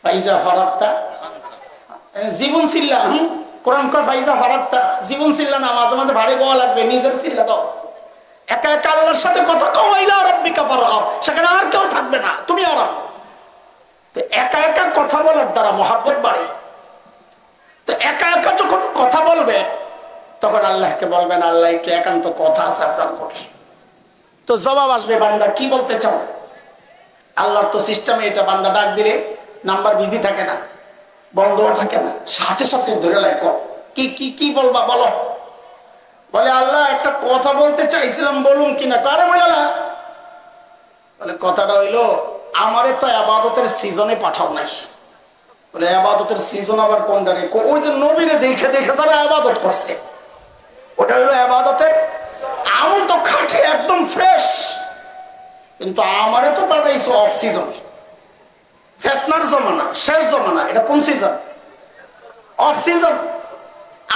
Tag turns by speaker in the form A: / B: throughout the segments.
A: ফাইজা ফারাক্তা জীবন চিল্লা। কোরআন কয় ফাইজা ফারাক্তা জীবন চিল্লা না, মাঝে মাঝে ভারী গোয়া লাগবে, নিজের চিল্লা দাও। একা একা আল্লাহর সাথে কথা কওয়াইলা রাব্বিকা ফারহাব, সেখানে আর কেউ থাকবে না, তুমি আরাম। তো একা একা কথা বলার দ্বারা মহাব্বত বাড়ে। তো একা একা যখন কথা বলবে তখন আল্লাহকে বলবেন আল্লাহ একটু একান্ত কথা আছে আপনার মুখে। তো জবাব আসবে বান্দা কি বলতে চাও। আল্লাহর তো সিস্টেমে এটা, বান্দা ডাক দিলে নাম্বার বিজি থাকে না, বন্ধও থাকে না, সাথে সাথে ধরে লাই কি কি কি বলবা বলো। বলে আল্লাহ একটা কথা বলতে চাইছিলাম, বলুন কিনা। কারে বললা? বলে কথাটা হইলো আমারে তো ইবাদতের সিজনে পাঠাও নাই। বলে ইবাদতের সিজন আবার কোনটা রে? ওই যে নবীরে দেখে দেখে যারা ইবাদত করছে, ওটা হইলো ইবাদতের আমল, তো খাটে একদম ফ্রেশ। কিন্তু আমারে তো পাঠাইছো অফ সিজন, ফেতনার জমানা, শেষ জমানা। এটা কোন সিজন? Off season.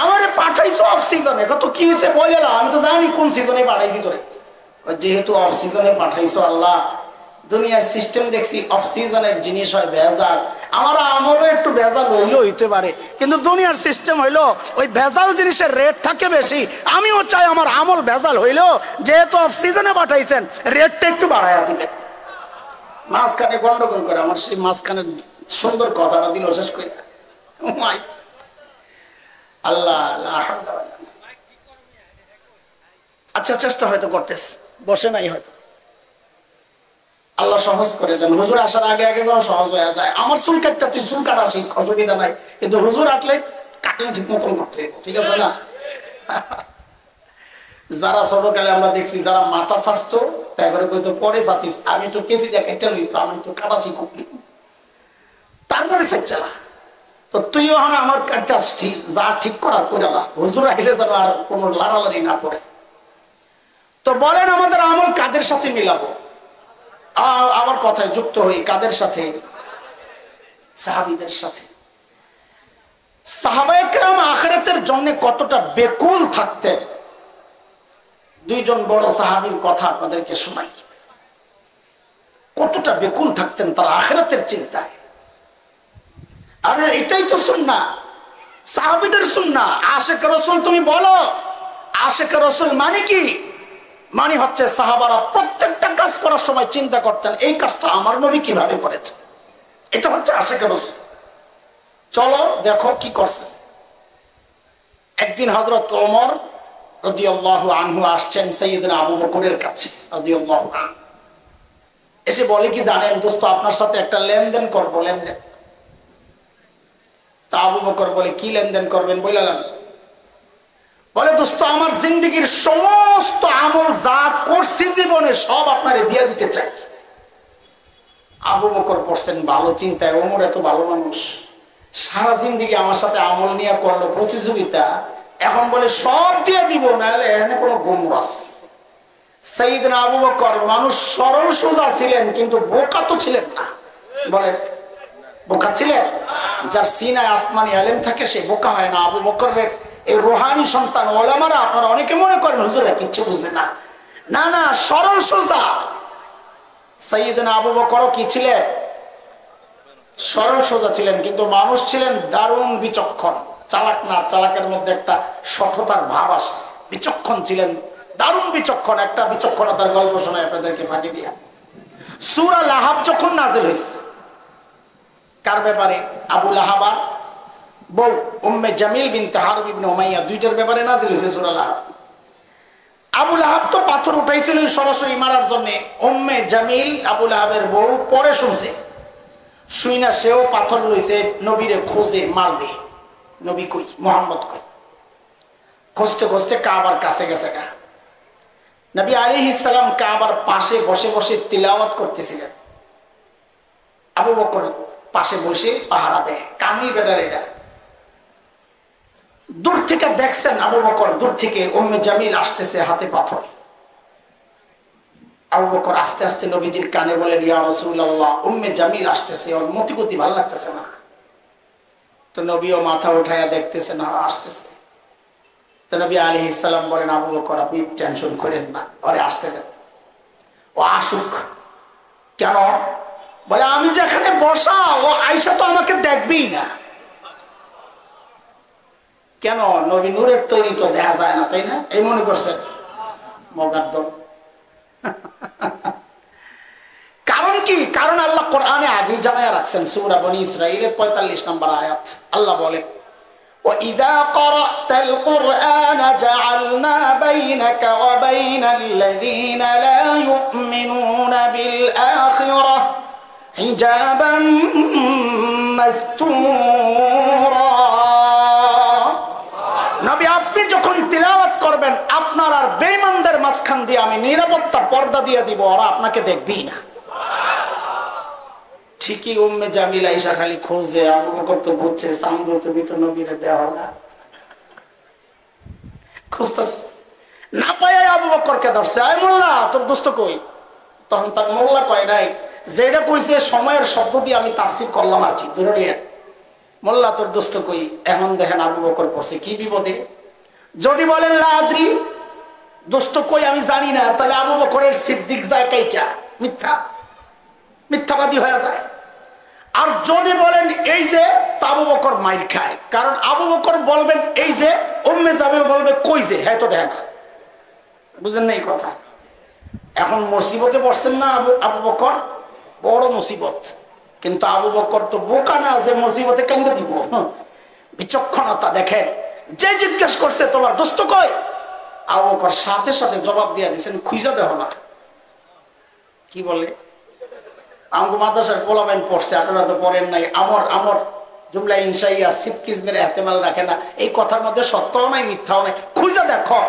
A: আমারে পাঠাইছো অফ সিজনে। কত কি হয়েছে বলেলা, আমি তো জানি কোন সিজনে পাঠাইছি তোরে। যেহেতু অফ সিজনে পাঠাইছো আল্লাহ, দুনিয়ার সিস্টেম দেখছি অফ সিজনের জিনিস হয় ভেজাল, আমার আমলও একটু ভেজাল হইলেও হইতে পারে, কিন্তু দুনিয়ার সিস্টেম হইলো ওই ভেজাল জিনিসের রেট থাকে বেশি। আমিও চাই আমার আমল ভেজাল হইলেও যেহেতু অফ সিজনে পাঠাইছেন রেটটা একটু বাড়াইয়া দিবেন। মাঝখানে গন্ডগোল করে আমার সেই মাঝখানে সুন্দর কথাটা দিল শেষ করে। আল্লাহ আচ্ছা, চেষ্টা হয়তো করতেছে, বসে নাই হয়তো। আল্লাহ সহজ করে দেন। হুজুর আসার আগে আগে যেন সহজ হয়ে যায়। আমার চুল কাটটা তুই চুল কাটা শিখ, অসুবিধা নাই, কিন্তু হুজুর আটলে কাটিং ঠিক মতন করতে, ঠিক আছে না? যারা ছোটকালে আমরা দেখছি যারা মাথা ছাড়তো তাই করে কইতো পরে চাচ্ছিস, আমি একটু কেজি দিয়ে কেটে লইতো, আমি একটু কাটা শিখো, তারপরে চালা। তো তুইও হন আমার কাটটা যা ঠিক করার করে না, হুজুর আইলে যেন আর কোনো লাড়ালাড়ি না পড়ে। তো বলেন আমাদের আমল কাদের সাথে মিলাবো? আবার কথায় যুক্ত হই, কাদের সাথে? সাহাবীদের সাথে। সাহাবায়ে কেরাম আখিরাতের জন্য কতটা বেকুল থাকতেন। দুইজন বড় সাহাবীর কথা আপনাদেরকে শোনাই। কতটা বেকুল থাকতেন তারা আখিরাতের চিন্তায়। আরে এটাই তো সুন্নাহ, সাহাবীদের সুন্নাহ। আশিক রাসূল তুমি বলো, আশিক রাসূল মানে কি? মানে হচ্ছে সাহাবারা প্রত্যেকটা কাজ করার সময় চিন্তা করতেন এই কাজটা আমার নবী কিভাবে করেছে। এটা হচ্ছে আশিক রাসূল। চলো দেখো কি করছে। একদিন হযরত ওমর রাদিয়াল্লাহু আনহু আসছেন সাইয়েদনা আবু বকরের কাছে রাদিয়াল্লাহু আনহু। এসে বলে কি জানেন দোস্ত, আপনার সাথে একটা লেনদেন করব, লেনদেন। তা আবু বকর বলে কি লেনদেন করবেন বললেন? বলে দোস্ত আমার জিন্দেগীর সমস্ত আমল যা করছি জীবনে সব আপনারে দিয়ে দিতে চাই। আবু বকর পড়ছেন ভালো চিন্তায়, ওমর এত ভালো মানুষ, সারা জিন্দেগি আমার সাথে আমল নিয়ে করলো প্রতিযোগিতা, এখন বলে সব দিয়ে দিব, নাহলে এখানে কোনো গোমরাস। সাইয়েদনা আবু বকর মানুষ সরল সোজা ছিলেন, কিন্তু বোকা তো ছিলেন না। বলে বোকা ছিলেন? যার সিনায় আসমানি আলেম থাকে সে বোকা হয় না। আবু বকরের এই রুহানি সন্তান ওলামারা, আপনারা অনেকে মনে করেন হুজুরা কিচ্ছু বুঝে না, না না, সরল সোজা। সাইয়েদনা আবু বকরও কি ছিলেন? সরল সোজা ছিলেন, কিন্তু মানুষ ছিলেন দারুণ বিচক্ষণ। চালাক না, চালাকের মধ্যে একটা সঠতার ভাব আসে। বিচক্ষণ ছিলেন, দারুণ বিচক্ষণ। একটা বিচক্ষণতার গল্প শোনায় আপনাদেরকে ফাঁকি দিয়া। সূরা লাহাব যখন নাযিল হয়েছে, কার ব্যাপারে? আবু লাহাবার বউ উম্মে জামিল বিনতে হারব ইবনে উমাইয়া, দুইটার ব্যাপারে নাযিল হয়েছে সূরা লাহাব। আবু লাহাব তো পাথর উঠাইছিল সরাসরি মারার জন্য। উম্মে জামিল আবু লাহাবের বউ পরে শুনছে, শুই না সেও পাথর লইছে নবীরে খোঁজে মারবে। নবী কই, মুহাম্মদ কই। খুঁজতে খুঁজতে কাবার কাছে গেছে। নবী আলাইহিস সালাম কাবার পাশে বসে বসে তিলাওয়াত করতেছিলেন। আবু বকর পাশে বসে পাহারা দেয়। কামি বেডার এটা। দূর থেকে দেখছেন আবু বকর, দূর থেকে উম্মে জামিল আসতেছে হাতে পাথর। আবু বকর আস্তে আস্তে নবীজির কানে বলেন, ইয়া রাসূলুল্লাহ, উম্মে জামিল আসতেছে, ওর মতিগতি ভালো লাগতেছে না। তো নবীও মাথা উঠাইয়া দেখতেছে না, আসতেছে। তো নবী আলাইহিস সালাম বলেন, আবু বকর আপনি টেনশন করেন না, ওরে আসতে দেন, ও আসুক। কেন? বলে আমি যেখানে বসা ও আয়সা তো আমাকে দেখবেই না। কেন? নবী নূরের তৈরি, তো দেখা যায় না, তাই না? এই মনে করছেন মগার দল। কারণ কি? কারণ আল্লাহ কোরআনে আগে জানায় রাখছেন, সূরা বনী ইসরাঈলের 45 নম্বর আয়াত আল্লাহ বলেন, وَإِذَا قَرَأْتَ الْقُرْآنَ جَعَلْنَا بَيْنَكَ وَبَيْنَ الَّذِينَ لَا يُؤْمِنُونَ بِالْآخِرَةِ حِجَابًا مَسْتُورًا। নবী আপনি যখন তিলাওয়াত করবেন, আপনার আর বেঈমানদের মাঝখান দিয়ে আমি নিরাপত্তা পর্দা দিয়ে দিব, ওরা আপনাকে দেখবেই না। ঠিকই উম্মে জামিলা ঈশা খালি খোঁজে, আবু বকর তো বুঝছে সামনে তুমি তো নবীরে দেওয়া না, খুঁজতেছে না পায়। আবু বকরকে ধরছে, আয় মোল্লা তোর দোস্ত কই? তখন তার মোল্লা কয় নাই, যেটা কইছে সময়ের শব্দ দিয়ে আমি তাফসীর করলাম আর কি, ধরে নিয়ে মোল্লা তোর দোস্ত কই। এখন দেখেন আবু বকর পড়ছে কি বিপদে। যদি বলেন লা আদরি, দোস্ত কই আমি জানি না, তাহলে আবু বকরের সিদ্দিক যায় কাইটা, মিথ্যাবাদী হয়ে যায়। আর যদি বলেন এই যে, আবু বকর মাইর খায়, কারণ আবু বকর বলবেন এই যে, উম্মে জামিল বলবে কই যে, হ্যাঁ তো দেখ না। বুঝেন না এই কথা? এখন মুসিবতে পড়ছেন না আবু বকর, বড় মুসিবত। কিন্তু আবু বকর তো বোকা না যে মুসিবতে কেন্দ্র দিব। বিচক্ষণতা দেখেন, যে জিজ্ঞেস করছে তোমার দোস্ত কই, আবু বকর সাথে সাথে জবাব দিয়ে দিচ্ছেন, খুঁজে দেখো না। কি বলে? আমাকে মাদ্রাসার পোলাবেন পড়ছে, আপনারা তো পড়েন নাই। আমার জুমলা ইনশাইয়া সিফকিজমের এহতেমাল রাখে না, এই কথার মধ্যে সত্যও নাই মিথ্যাও নাই। খুঁজে দেখো।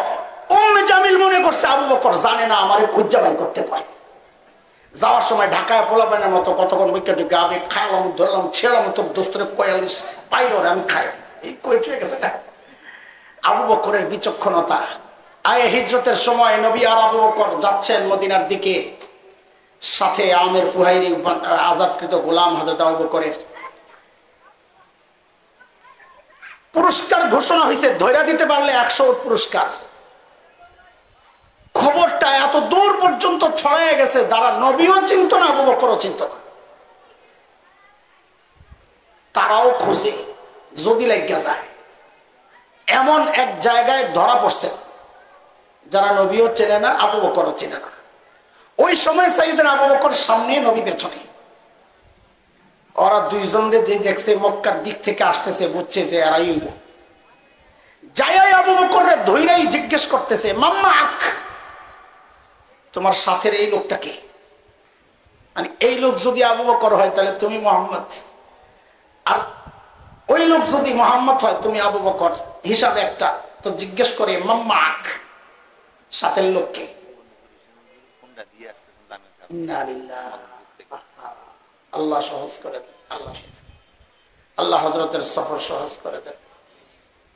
A: উম্মে জামিল মনে করছে আবু বকর জানে না, আমারে খুঁজা বাই করতে কয়। যাওয়ার সময় ঢাকায় পোলাবেনের মতো কতক্ষণ বৈকা ঢুকে আমি খাইলাম, ধরলাম, ছেড়লাম, তোর দোস্তরে কয়ালিস পাইল রে, আমি খাই, এই কই ঠিক গেছে। আবু বকরের বিচক্ষণতা। আয়ে হিজরতের সময় নবী আর আবু বকর যাচ্ছেন মদিনার দিকে, সাথে আমের ফুহাইরি আজাদকৃত গোলাম হযরত আবু বকরের। পুরস্কার ঘোষণা হয়েছে, ধৈর্য দিতে পারলে 100 পুরস্কার। খবরটা এত দূর পর্যন্ত ছড়ায় গেছে, যারা নবীও চিনত না, আবু বকরও চিনত না, তারাও খুঁজে যদি লাগিয়া যায়। এমন এক জায়গায় ধরা পড়ছে যারা নবীও চেনে না, আবু বকরও চেনে না। ওই সময় সাইয়েদনা আবু বকর সামনে, নবী পেছনে। ওরা দুইজনে যে দেখছে মক্কার দিক থেকে আসতেছে, বুঝছে যে এরাই হইব। যাই আবু বকরের ধৈরাই জিজ্ঞেস করতেছে, মাম্মা আখ, তোমার সাথের এই লোকটা কে? মানে এই লোক যদি আবু বকর হয় তাহলে তুমি মুহাম্মদ, আর ওই লোক যদি মুহাম্মদ হয় তুমি আবু বকর, হিসাবে একটা। তো জিজ্ঞেস করে মাম্মা আখ, সাথের লোককে। আল্লাহ সহজ করে দেন, আল্লাহ হযরতের সফর সহজ করে দেন।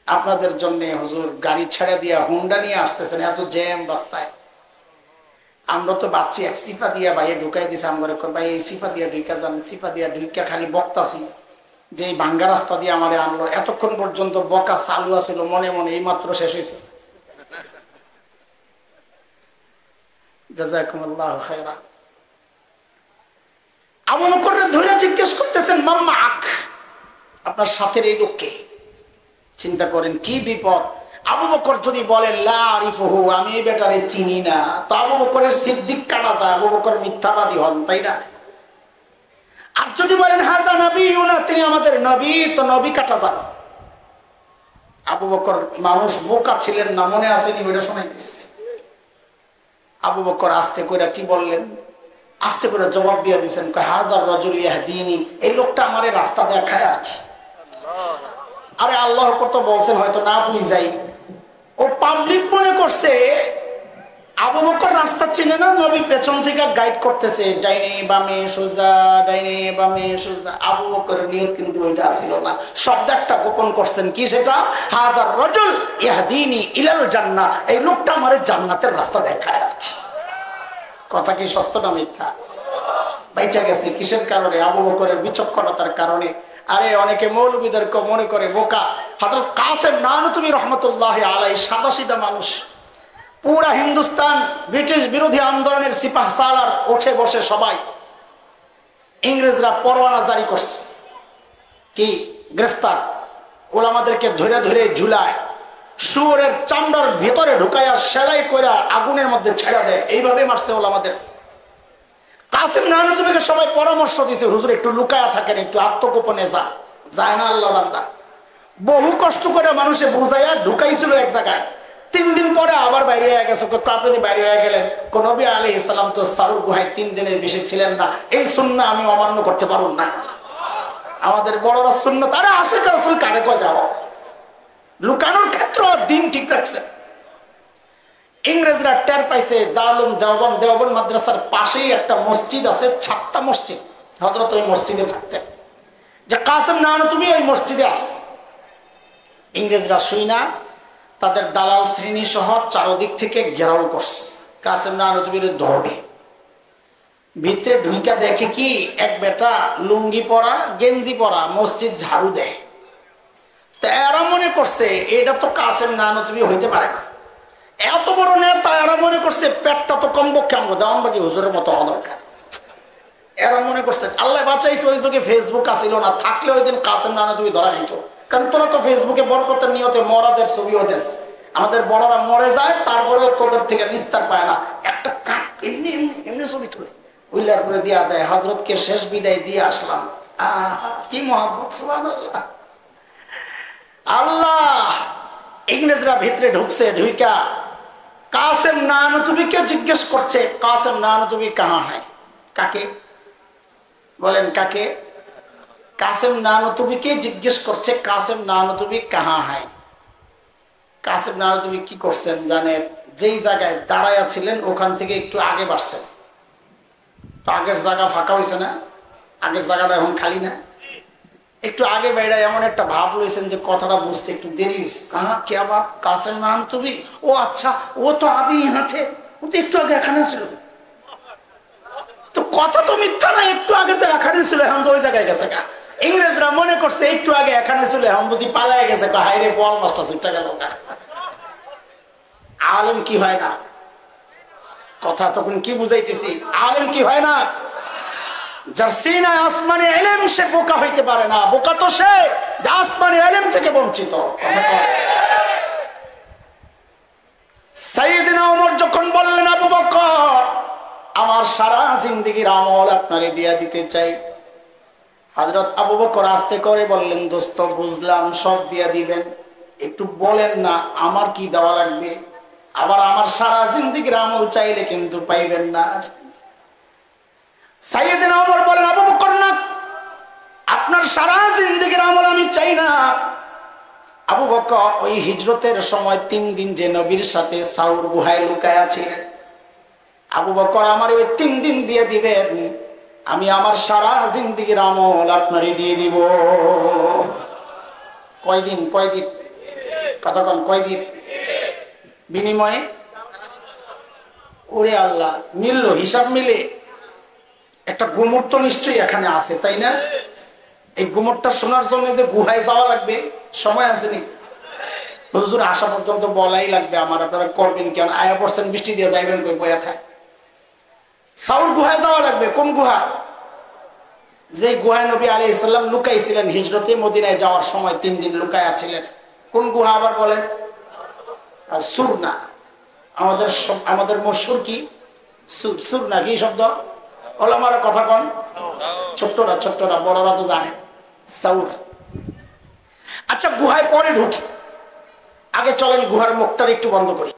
A: আপনাদের জন্য হুজুর গাড়ি ছেড়ে দিয়া হুন্ডা নিয়ে আসতেছেন, এত জ্যাম রাস্তায়। আমরা তো বাচ্চি এক সিফা দিয়া বাইরে ঢুকাই দিছি, আমরা ভাই এই সিফা দিয়া ঢুকা যান, সিফা দিয়া ঢুকা খালি বকতাছি যে এই ভাঙ্গা রাস্তা দিয়ে আমারে আনলো। এতক্ষণ পর্যন্ত বকা চালু আছিল মনে মনে, এই মাত্র শেষ হয়েছে। জাযাকুমুল্লাহু খায়রা। আবু বকর ধরে জিজ্ঞেস করতেছেন, মাম্মা আখ, আপনার সাথের এই লোককে। চিন্তা করেন কি বিপদ। আবু বকর যদি বলেন লা আরিফুহু, আমি এই বেটারে চিনি না, তো আবু বকরের সিদ্দিক কাটা যায়, আবু বকর মিথ্যাবাদী হন, তাই না? আর যদি বলেন হাজা নবিয়ুনা, তিনি আমাদের নবী, তো নবী কাটা যান। আবু বকর মানুষ বোকা ছিলেন না, মনে আসেনি, ওইটা শোনাইতেছি। আবু বকর আস্তে করে কি বললেন, আস্তে করে জবাব দিয়ে দিচ্ছেন, হাজার রাজুল ইয়াহদিনি, এই লোকটা আমারে রাস্তা দেখায় আছে। আরে আল্লাহর উপর তো বলছেন, হয়তো না বুঝাই। ও পাবলিক মনে করছে আবু বকর রাস্তা চিনে না, নবী পেছন থেকে গাইড করতেছে, ডাইনে বামে সোজা, ডাইনে বামে সোজা। আবু বকরের নিয়ত কিন্তু ওইটা ছিল না, শব্দ একটা গোপন করছেন। কি সেটা? হাজার রাজুল ইয়াহদিনি ইলাল জান্নাহ, এই লোকটা আমারে জান্নাতের রাস্তা দেখায় আছে। কথা কি সত্য না মিথ্যা? বাইচা গেছে কিসের কারণে? আবু বকরের বিচক্ষণতার কারণে। আরে অনেকে মৌলবীদেরকে মনে করে বোকা। হযরত কাসেম নানুতুবি রহমতুল্লাহ আলাইহি সাদাসিধা মানুষ। পুরা হিন্দুস্তান ব্রিটিশ বিরোধী আন্দোলনের সিপাহ সালার উঠে বসে সবাই ইংরেজরা পরোয়ানা জারি করছে, কি গ্রেফতার, ওলামাদেরকে ধরে ধরে ঝুলায়, শুয়োরের চামড়ার ভিতরে ঢুকাইয়া সেলাই করে আগুনের মধ্যে ছেড়ে দেয়, এইভাবে মারছে ওলামাদের। কাসেম নানুতুবিকে সবাই পরামর্শ দিয়েছে, হুজুর একটু লুকায়া থাকেন, একটু আত্মগোপনে যান, যায় না আল্লাহ বান্দা। বহু কষ্ট করে মানুষে বুঝাইয়া ঢুকাইছিল এক জায়গায়, 3 দিন পরে আবার বাইরে হয়ে গেছে। আপনি বাইরে হয়ে গেলেন, কোন নবী আলাইহিস সালাম তো সাউর গুহায় 3 দিনের বেশি ছিলেন না, এই সুন্নাহ আমি অমান্য করতে পারুন না। আমাদের বড়রা সুন্নাহ তারা আশিক রাসূল কারে কয় যাও, লুকানোর ক্ষেত্রে দিন ঠিক রাখছে। ইংরেজরা টের পাইছে দারুল দেওবন্দ মাদ্রাসার পাশেই একটা মসজিদ আছে, ছাত্তা মসজিদ, হযরত ওই মসজিদে থাকতেন, যে কাসেম নানুতুবি ওই মসজিদে আছে। ইংরেজরা শুইনা তাদের দালাল শ্রেণী সহ চারদিক থেকে ঘেরাও করছে, কাসেম নানুতুবির ধরবে। ভিতরে ঢুইকা দেখে কি এক বেটা লুঙ্গি পরা গেঞ্জি পরা মসজিদ ঝাড়ু দেয়। তা এরা মনে করছে এটা তো কাসেম নানুতুবি হইতে পারে না, এত বড় নেতা। এরা মনে করছে পেটটা তো কমপক্ষে আমাকে দেওয়ানবাগি হুজুরের মতো হওয়া দরকার। এরা মনে করছে আল্লাহ বাঁচাইছে, ওই যুগে ফেসবুক আসিল না, থাকলে ওই দিন কাসেম নানুতুবি ধরা যেত। কারণ তোরা তো ফেসবুকে বরকতের নিয়তে মরাদের ছবিও দেশ, আমাদের বড়রা মরে যায় তারপরেও তোদের থেকে নিস্তার পায় না, একটা কাট এমনি এমনি এমনি ছবি তুলে উল্লার করে দিয়া দেয়, হযরতকে শেষ বিদায় দিয়ে আসলাম। কি মহব্বত, সুবহানাল্লাহ। আল্লাহ, ইংরেজরা ভিতরে ঢুকছে, ঢুইকা কাসেম নানুতুবিকে জিজ্ঞেস করছে, কাসেম নানুতুবি কাহা হ্যায়? কাকে বলেন, কাকে? কাসেম নানুতুবিকে জিজ্ঞেস করছে, কাসেম নানুতুবি কাহা হ্যায়? কাসেম নানুতুবি কি করছেন জানেন? যেই জায়গায় দাঁড়ায়া ছিলেন ওখান থেকে একটু আগে বাড়ছেন। তো আগের জায়গা ফাঁকা হয়েছে না, আগের জায়গাটা এখন খালি না, একটু আগে বাইরে এমন একটা ভাব লইছেন যে কথাটা বুঝতে একটু দেরি হয়েছে। কাহা কে বাত? কাসেম নানুতুবি? ও আচ্ছা, ও তো আবি ইহাঁ থে, ও তো একটু আগে এখানে ছিল। তো কথা তো মিথ্যা না, একটু আগে তো এখানে ছিল, এখন তো ওই জায়গায় গেছে। ইংরেজরা মনে করছে একটু আগে এখানে ছিল, এখন বুঝি পালায় গেছে। হাইরে বল মাস্টার ছুটে গেল। আলেম কি হয় না? কথা তখন কি বুঝাইতেছি, আলেম কি হয় না? যার সিনায় আসমানি ইলম, সে বোকা হইতে পারে না। বোকা তো সে যে আসমানি ইলম থেকে বঞ্চিত। কথা কয়। সাইয়েদনা ওমর যখন বললেন, আবু বকর আমার সারা জিন্দেগীর আমল আপনারে দিয়া দিতে চাই, হযরত আবু বকর আস্তে করে বললেন, দোস্ত বুঝলাম সব দিয়া দিবেন, একটু বলেন না আমার কি দেওয়া লাগবে? আবার আমার সারা জিন্দেগীর আমল চাইলে কিন্তু পাইবেন না। সাইয়েদনা ওমর বলেন, আবু বকর না, আপনার সারা জিন্দেগীর আমল আমি চাই না। আবু বকর ওই হিজরতের সময় 3 দিন যে নবীর সাথে সাউর গুহায় লুকায় আছিলেন, আবু বকর আমার ওই 3 দিন দিয়ে দিবেন, আমি আমার সারা জিন্দেগীর আমল আপনারই দিয়ে দিব। কয়দিন? কয়দিন? কথা কন, কয়দিন? বিনিময়ে ওরে আল্লাহ, মিললো, হিসাব মিলে একটা গুমট তো নিশ্চয়ই এখানে আছে, তাই না? এই গুমটটা শোনার জন্য যে গুহায় যাওয়া লাগবে, সময় আছে নি? হুজুর আসা পর্যন্ত বলাই লাগবে আমার, আপনারা করবেন কেন? আয়া পড়ছেন, বৃষ্টি দিয়ে যাইবেন কই? বয়া খায়। সাউর গুহায় যাওয়া লাগবে। কোন গুহা? যে গুহায় নবী আলাইহিস সালাম লুকাইছিলেন হিজরতে, মদিনায় যাওয়ার সময় 3 দিন লুকায় আছিলেন। কোন গুহা আবার বলেন? সুর না, আমাদের মশহুর কি সুর না? কি শব্দ? ওলামারা কথা কন, ছোট্টরা বড়রা তো জানে সাউর। আচ্ছা, গুহায় পরে ঢুকি, আগে চলেন গুহার মুখটা একটু বন্ধ করি।